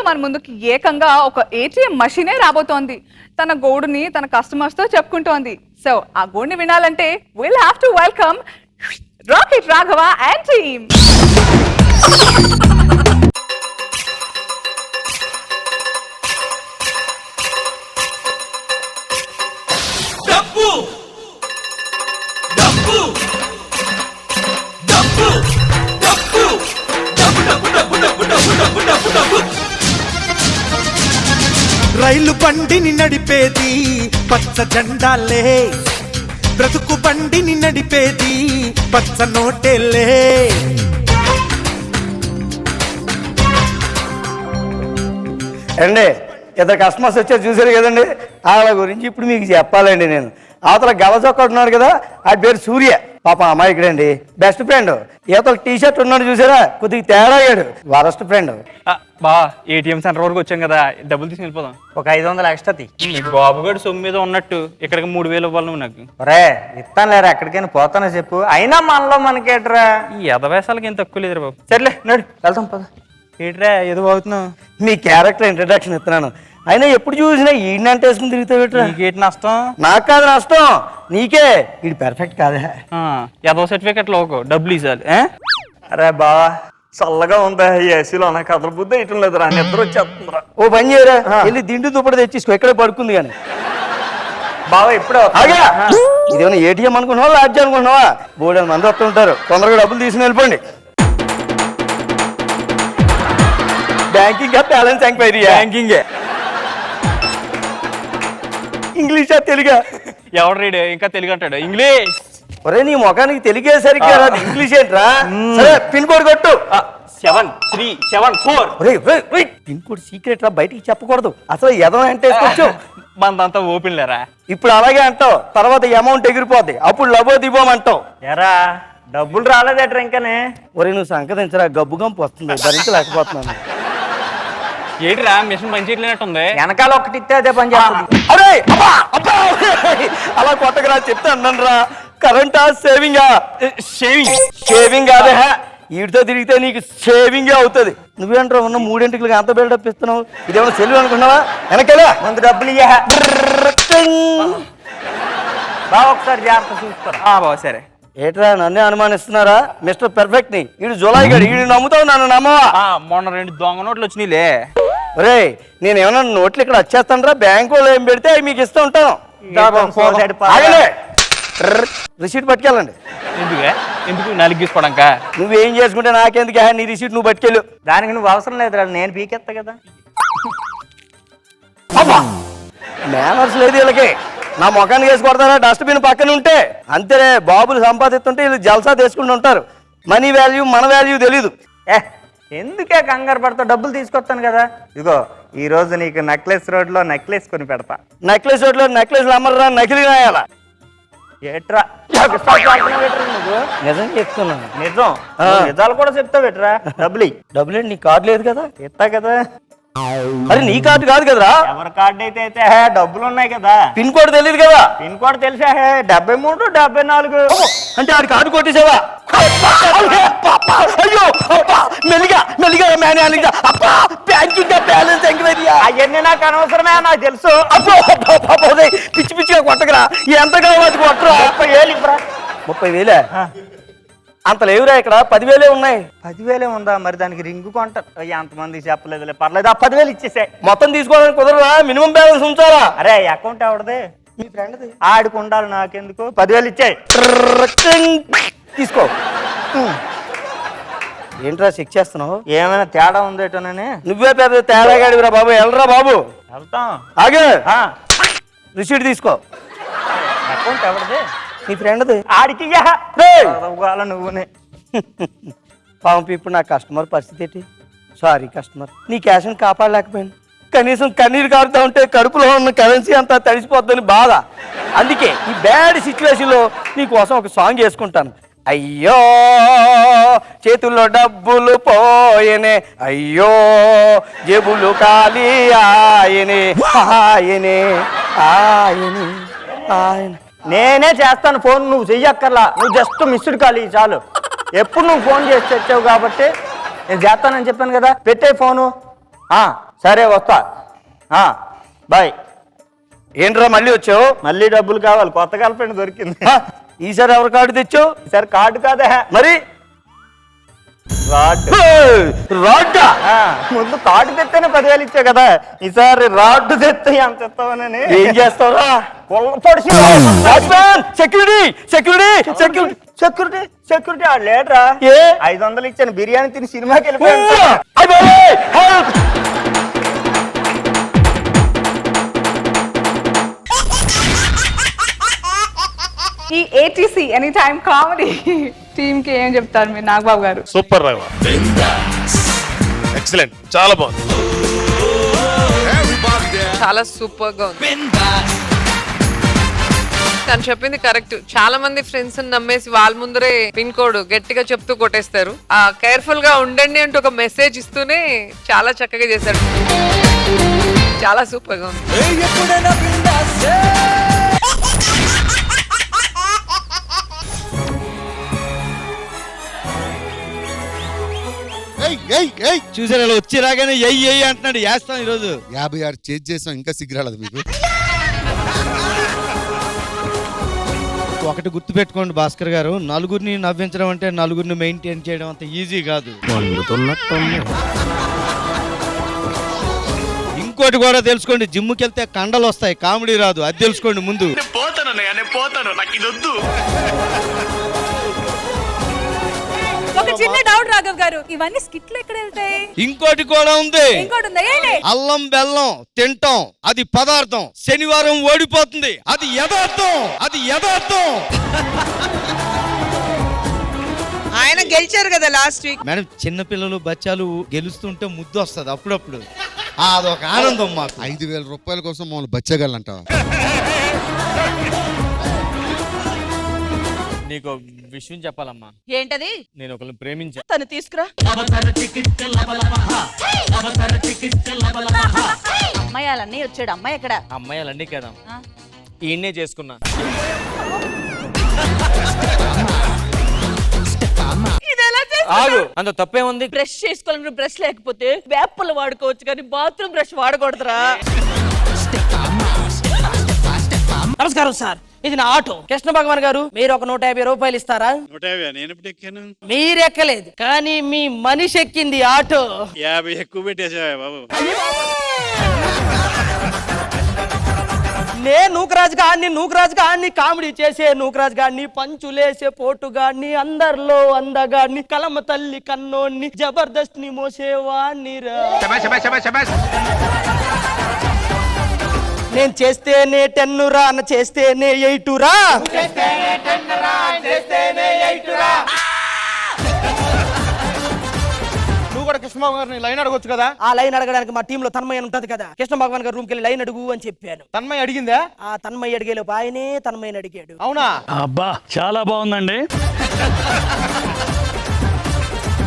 మన ముందుకి ఏకంగా ఒక ఏటీఎం మషీనే రాబోతోంది. తన గోడుని తన కస్టమర్స్ తో చెప్పుకుంటోంది. సో ఆ గోడుని వినాలంటే will have to welcome Rocket Raghava and team. రైలు బండిని నడిపేది పచ్చ జెండాలే, బ్రతుకు బండిని నడిపేది పచ్చ నోటేలే. అండి ఇద్దరు కస్టమర్స్ వచ్చారు చూసారు కదండి, వాళ్ళ గురించి ఇప్పుడు మీకు చెప్పాలండి. నేను అవతల గవచొక్క ఉన్నాడు కదా, ఆ పేరు సూర్య. పాప అమాయకుడండి, బెస్ట్ ఫ్రెండ్. ఇవతల టీ షర్ట్ ఉన్నాడు చూసారా, కొద్దిగా తేడా అయ్యాడు, వరస్ట్ ఫ్రెండ్. బా ఏటీఎం సెంటర్ వరకు వచ్చాం కదా, డబ్బులు తీసుకుని వెళ్ళిపోదాం. ఒక 500 ఎక్స్ట్రా తీ. బాబు గడు సొమ్ము మీద ఉన్నట్టు ఇక్కడికి 3000 ఇవ్వాలి నువ్వు నాకు. రే ఇస్తాను లేరా, ఎక్కడికైనా పోతానో చెప్పు. అయినా మనలో మనకేట్రా, ఈ ఎదవేసాలకి ఏం తక్కువ లేదురా బాబు. సర్లే నడు వెళ్తాం పద. ఏట్రా ఏదో బాగుతున్నావు? మీ క్యారెక్టర్ ఇంట్రడక్షన్ ఇస్తున్నాను. అయినా ఎప్పుడు చూసినా ఈయనంటే వేసుకుని తిరుగుతావు. నీకేటి నష్టం? నాకు కాదు నష్టం, నీకే. ఇది పర్ఫెక్ట్ కాదా? ఏదో సర్టిఫికెట్ లోకో డబ్బులు ఇవ్వాలి. అరే బావా చల్లగా ఉందా, ఏసీలో నాకు అదల బుద్ధి ఇయటం లేదురా, నిద్ర వచ్చేస్తుందిరా. ఓ పని చేయరా, వెళ్ళి దిండు దుప్పటి తెచ్చేసుకో, ఎక్కడే పడుకుంది కానీ. బావా ఇప్పుడే ఆగా, ఇదేమన్నా ఏటీఎం అనుకుంటున్నావా లాడ్జ్ అనుకుంటున్నావా? బోర్డు మంది వస్తుంటారు, తొందరగా డబ్బులు తీసుకుని వెళ్ళిపోండి. Banking balance enquiry. బ్యాంకింగ్ ఇంగ్లీషా తెలుగా? ఎవడు రీడ్ ఇంకా తెలుగు అంటాడు ఇంగ్లీష్. ఒరే నీ ముఖానికి తెలుగే సరిగ్గా రాదు, ఇంగ్లీష్ ఏంట్రా? సరే పిన్ కోడ్ కొట్టు. 7374. పిన్ కోడ్ సీక్రెట్ రా, బయటికి చెప్పకూడదు. అసలు ఎదవ అంటే వేసుకోవచ్చు. మనదంతా ఓపెన్ లేరా. ఇప్పుడు అలాగే అంటావు, తర్వాత అమౌంట్ ఎగిరిపోద్ది, అప్పుడు లబో దిబోమంటావు. ఎరా డబ్బులు రాలేదేట్రా ఇంకానే. ఒరే నువ్వు సంకదించరా, గబ్బు గంపు వస్తుంది, భరించలేకపోతున్నాను. ఏటిరా మిషన్ పనిచేయట్లేనట్టుంది. వెనకాల ఒకటి ఇస్తే అదే పని చేస్తుంది. అరే అబ్బా అబ్బా, అలా కొట్టకరా, చెప్తే అన్నాను రా. కరెంటా సేవింగా? షేవింగ్ కాదే, వీటితో తిరిగితే నీకు షేవింగే అవుతుంది. నువ్వేంట్రా ఉన్న 3 ఇంటికి అంత బిల్డప్ ఇస్తున్నావు? ఇదేమన్నా సెల్వి అనుకున్నావా? వెనకెలా ముందు డబ్బులు ఇయ్యా. బాగా ఒకసారి జాగ్రత్త చూసుకోరా. బాబా సరే. ఏట్రా నన్నే అనుమానిస్తున్నారా? మిస్టర్ పర్ఫెక్ట్ ని వీడు జులాయి గడి, వీడు నమ్ముతావు, నన్ను నమ్మవా? మొన్న 2 దొంగ నోట్లు వచ్చినాయిలే. ఒరే నేను ఏమన్నా నోట్లు ఇక్కడ వచ్చేస్తాను రా, బ్యాంకు వాళ్ళు ఏం పెడితే అవి మీకు ఇస్తూ ఉంటాను. రిసీట్ పట్టుకెళ్ళండి. ఎందుకు 4 తీసుకోవడాక? నువ్వేం చేసుకుంటే నాకెందుకు, నీ రిసీట్ నువ్వు పట్టుకెళ్ళు. దానికి నువ్వు అవసరం లేదురా, నేను పీకెత్తా కదా. మేనర్స్ లేదు వీళ్ళకి. నా ముఖానికి వేసి కొడతారా డస్ట్బిన్ పక్కన ఉంటే? అంతేనే, బాబులు సంపాదిస్తుంటే వీళ్ళు జల్సా తీసుకుంటూ ఉంటారు. మనీ వాల్యూ మన వాల్యూ తెలీదు. ఎందుకే కంగారు పడతావు, డబ్బులు తీసుకొస్తాను కదా. ఇదిగో ఈ రోజు నీకు నెక్లెస్ రోడ్లో నెక్లెస్ కొని పెడతా. నెక్లెస్ రోడ్లో నెక్లెస్ అమ్మరా, నకిలీ రాయాలా? ఏట్రా నువ్వు? నిజం చెప్తున్నాను. నిజం నిజాలు కూడా చెప్తావు ఏట్రా. డబ్బులు నీ కార్డు లేదు కదా? ఇస్తా కదా. అరే నీ కార్డు కాదు కదరా. ఎవరి కార్డు అయితే డబ్బులు ఉన్నాయి కదా. పిన్ కోడ్ తెలియదు కదా? పిన్ కోడ్ తెలుసా, 73 74. అంటే ఆడి కార్డు కొట్టేసావా? అయ్యో మెల్లిగా మెల్లిగా బ్యాంకింగ్ బ్యాలెన్స్ ఎంక్వైరీ. అవన్నీ నాకు అనవసరమే, నాకు తెలుసు. పిచ్చి పిచ్చిగా కొట్టకరా, ఎంత కావాలి కొట్టరా. 30,000 అంత లేవురా, ఇక్కడ 10,000 ఉన్నాయి. 10,000 ఉందా? మరి దానికి రింగు కొంటారు. ఎంతమందికి చెప్పలేదులే, పర్లేదు. ఆ 10,000 ఇచ్చేసాయి. మొత్తం తీసుకోవడానికి కుదరదా? మినిమం బ్యాలెన్స్ ఉంచారా? అరే అకౌంట్ ఎవడది? మీ ఫ్రెండ్ది. ఆడికి ఉండాలి, నాకెందుకు? 10,000 ఇచ్చాయి. తీసుకో. ఏంట్రా చెక్ చేస్తున్నావు? ఏమైనా తేడా ఉందేటోనని. నువ్వే పెద్ద తేడాగాడివిరా బాబు, వెళ్ళరా బాబు. వెళ్తాం. ఆగే, రిసీట్ తీసుకో. అకౌంట్ ఎవడది? నీ ఫ్రెండ్ది. ఆడికి నువ్వునే. పాపం ఇప్పుడు నా కస్టమర్ పరిస్థితి ఏంటి? సారీ కస్టమర్, నీ క్యాష్ని కాపాడలేకపోయాను. కనీసం కన్నీరు కారుతా ఉంటే కడుపులో ఉన్న కరెన్సీ అంతా తడిసిపోద్దని బాధ. అందుకే ఈ బ్యాడ్ సిచ్యువేషన్లో నీకోసం ఒక సాంగ్ చేసుకుంటాను. అయ్యో చేతుల్లో డబ్బులు పోయనే, అయ్యో జేబులు ఖాళీ ఆయనే, ఆయనే ఆయనే ఆయన. నేనే చేస్తాను ఫోన్, నువ్వు చెయ్యక్కర్లా. నువ్వు జస్ట్ మిస్డ్ కాల్ ఇయ్యి చాలు. ఎప్పుడు నువ్వు ఫోన్ చేసి తెచ్చావు కాబట్టి నేను చేస్తానని చెప్పాను కదా. పెట్టే ఫోను. సరే వస్తా బాయ్. ఏంట్రా మళ్ళీ వచ్చావు? మళ్ళీ డబ్బులు కావాలి, కొత్త గర్ల్ ఫ్రెండ్ దొరికింది. ఈసారి ఎవరి కార్డు తెచ్చావు? ఈసారి కార్డు కాదా, మరి రాడ్. రాడ్డా? ముందు కార్డు తెత్తేనే 10,000 ఇచ్చావు కదా, ఈసారి రాడ్డు తెస్తే ఎంత ఇస్తావనని. ఏం చేస్తావురా? Security security security security security ఆ లేటరా ఏ 500 ఇచ్చాను, బిర్యానీ తిని సినిమాకి వెళ్ళిపోయాను. ఈ ATC any time comedy team కి ఏం చెప్తారు మీరు నాగబాబు గారు? సూపర్ రాఘవ, ఎక్సలెంట్, చాలా బాగుంది. చాలా సూపర్ గా ఉంది. తను చెప్పింది కరెక్ట్. చాలా మంది ఫ్రెండ్స్ నమ్మేసి వాళ్ళ ముందరే పిన్ కోడ్ గట్టిగా చెప్తూ కొట్టేస్తారు. కేర్ఫుల్ గా ఉండండి అంటూ ఒక మెసేజ్ ఇస్తూనే చాలా చక్కగా చేశారు. చాలా సూపర్ గా ఉంది. చూసారు అలా వచ్చి రాగానే ఎయ్యి అంటున్నాడు. వేస్తాం ఈరోజు 56 చేంజ్ చేసాం, ఇంకా సిగ్గురాలేదు మీకు. ఒకటి గుర్తు పెట్టుకోండి భాస్కర్ గారు, నలుగురిని నవ్వించడం అంటే నలుగురిని మెయింటైన్ చేయడం అంత ఈజీ కాదు. ఇంకోటి కూడా తెలుసుకోండి, జిమ్కి వెళ్తే కండలు వస్తాయి, కామెడీ రాదు. అది తెలుసుకోండి ముందు. ఒక చిన్న డౌట్ రాఘవ్ గారు, ఇవన్నీ స్కిట్లు ఎక్కడ వెళ్తాయి? ఇంకోటి కూడా ఉంది. ఇంకోటి ఉందా? ఏంటి? అల్లం బెల్లం తింటాం, అది పదార్థం. శనివారం ఓడిపోతుంది, అది యథార్థం. అది యథార్థం. ఆయన గెలిచారు కదా లాస్ట్ వీక్. మేడం, చిన్నపిల్లలు బచ్చాలు గెలుస్తుంటే ముద్దు వస్తుంది అప్పుడప్పుడు. అదొక ఆనందం మాకు. 5,000 రూపాయల కోసం మమ్మల్ని బచ్చగలంటావా? నీకు విషయం చెప్పాలమ్మా. ఏంటది? నేను ఒకరిని ప్రేమించా. తను తీసుకురా. అమ్మాయాలన్నీ వచ్చాడు. అమ్మాయి ఎక్కడ? అమ్మాయిలన్నీ కదా, ఈయన్నే చేసుకున్నా. ఆగు, అంత తప్పేముంది? బ్రష్ చేసుకోవాలని బ్రష్ లేకపోతే వేపలు వాడుకోవచ్చు, కానీ బాత్రూమ్ బ్రష్ వాడకూడదురా. నమస్కారం సార్, ఇది నా ఆటో. కృష్ణ భగవాన్ గారు, మీరు ఒక 150 రూపాయలు ఇస్తారా? 150 నేను ఎప్పుడు ఎక్కాను? మీరు ఎక్కలేదు, కానీ మీ మనిషి ఎక్కింది ఆటో. 50 ఎక్కువ పెట్టేసా బాబు. నేను నూకరాజు గాన్ని కామెడీ చేసే నూకరాజు గాన్ని, పంచులేసే పోటుగాన్ని, అందరిలో అందగాన్ని, కలమ తల్లి కన్నోన్ని, జబర్దస్త్ ని మోసేవాణ్ణి రా. నేను చేస్తేనే 10 రా, చేస్తేనే 8 రా. నువ్వు కూడా కృష్ణ గారిని లైన్ అడగొచ్చు కదా. ఆ లైన్ అడగడానికి మా టీంలో తన్మయ్య అని ఉంటది కదా. కృష్ణ భగవాన్ గారు రూమ్కి వెళ్ళి లైన్ అడుగు అని చెప్పాను. తన్మయ్య అడిగిందా? ఆ తన్మయ్య అడిగేలోపు ఆయనే తన్మయ్యని అడిగాడు. అవునా? అబ్బా చాలా బాగుందండి.